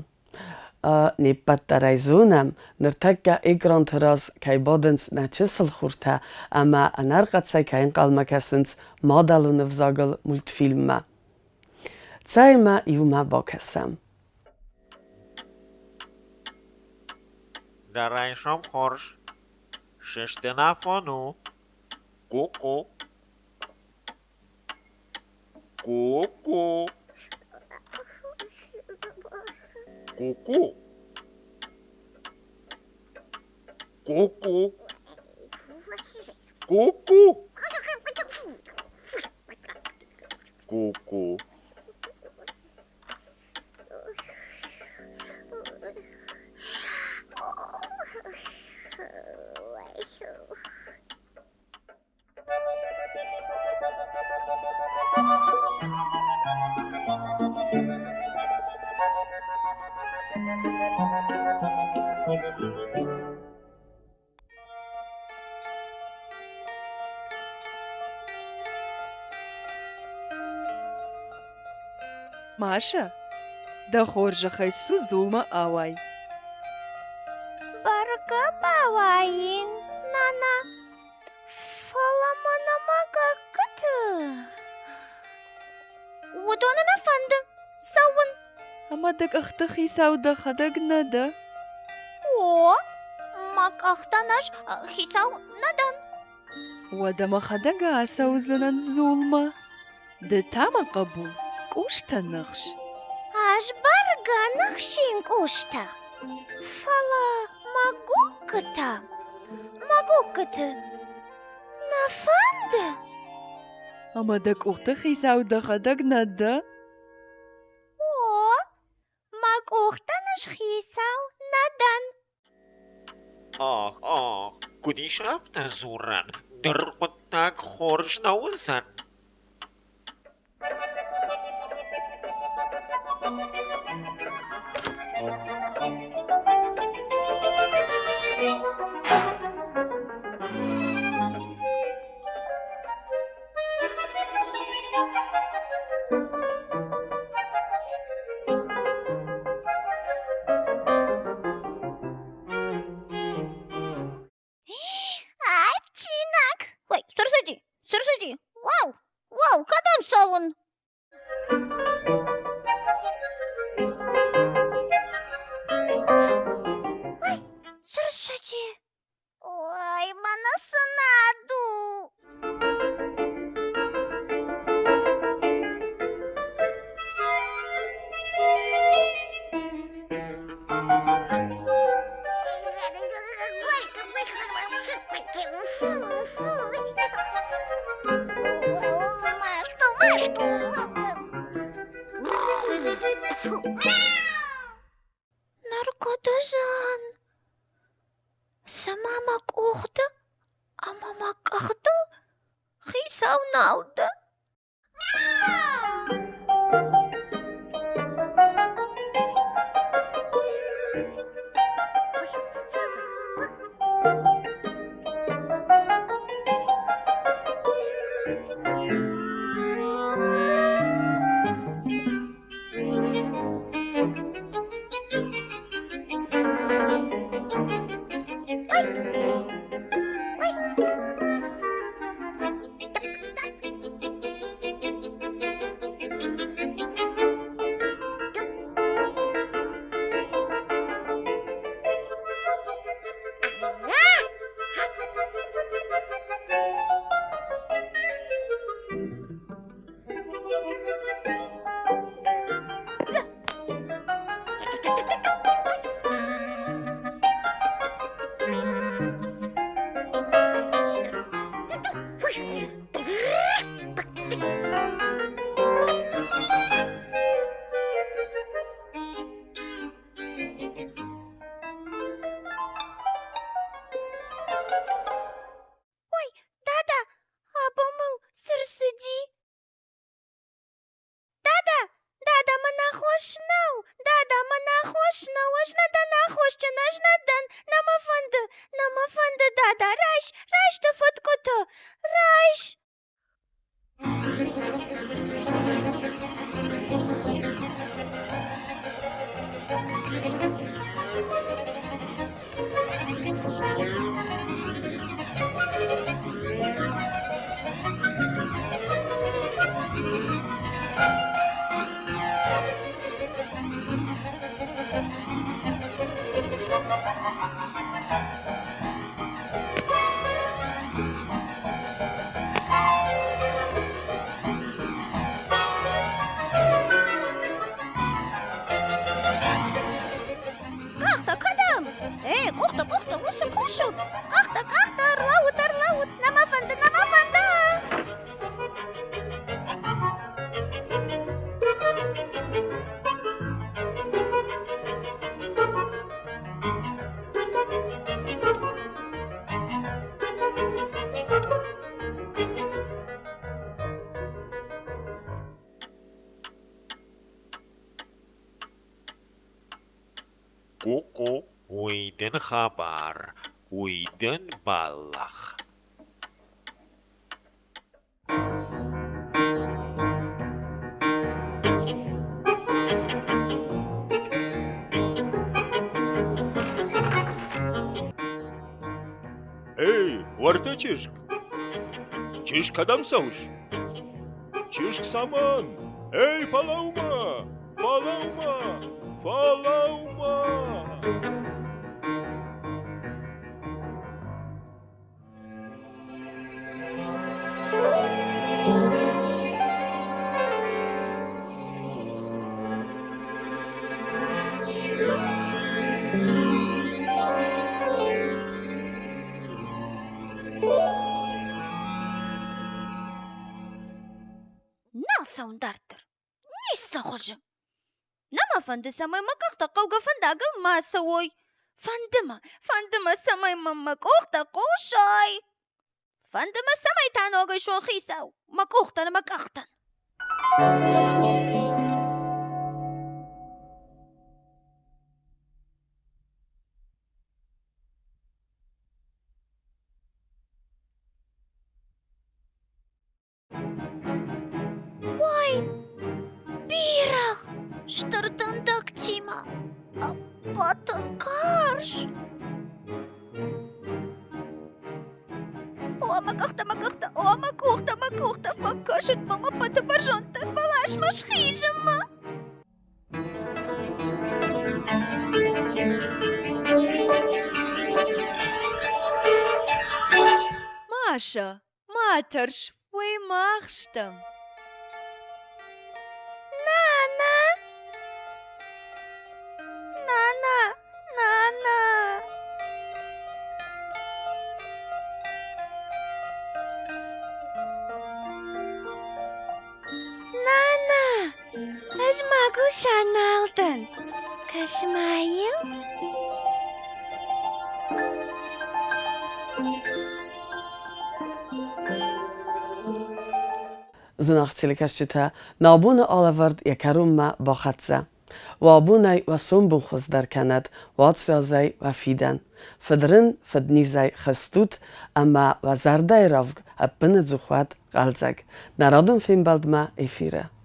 nipat daraizunem, nirtekka igranteras kai bodens nachisel khurta, ama anarqatsai kain qalmakasins madalun vzagel multfilma. Tsaima iumă bakasam. Daraysham khorsh, shishtenafonu, kuku, kuku. Cucu. Cucu. Cucu. Cucu. Маша, да хоржа хайсу зулма авай. Барга баваин, нана. Фаламана мага катı. Удонана фанdım, savun. Ama dak ahtahi savda hadag nada. О, мак ахтанаш хисав надан. Wadama hadaga asawzanan zulma. De tama qabul. Kushta nakhsh. Аж барга нахшин кушта. Фала магу ката. Магу ката. Нафанда. Ama dak ahtahi savda hadag nada. О, мак ухтанаш хисав надан. Kuni shafta zuran. Drqotak khorsh nawzan. Ачинак. Ой, сұрсыди. Вау, кадам сауын. Ой, сұрсыди. Ой, мана сынаду. Наркодажан. Сама макухта, а мама кахта. Хисав налда. وجندن خوشچن اجندن نمافند دادا رایش تفت کتو رایش Kuku, uiden khabar, uiden ballach. Эй, варта чешк! Чешк адамсауш! Чешк саман! Эй, фалаума! Фалаума! Фалаума! Саундартер. Нисса хожим. Нама фанды самай макахта кауга фандагал масавой. Фандыма самай макухта кушай. Фандыма самай танога шон хисау. Макухтан макахтан. Штырдындык тима. Батыкарш. О, макухта, факашет мама паты баржонтар балашмаш хижима. Маша, матерш, уй махштам. Maguşan aldın. Kaşmayım. Zınaqçılıqaşçıta nabunu alavard yakarumma baxatza. Wabunay wa sumbun xuzdarkanat watsazay wa fidan. Fedrin fednizay khastut ama wa zarday ravg apını zuxwat qalzag. Narodun film baldma efire.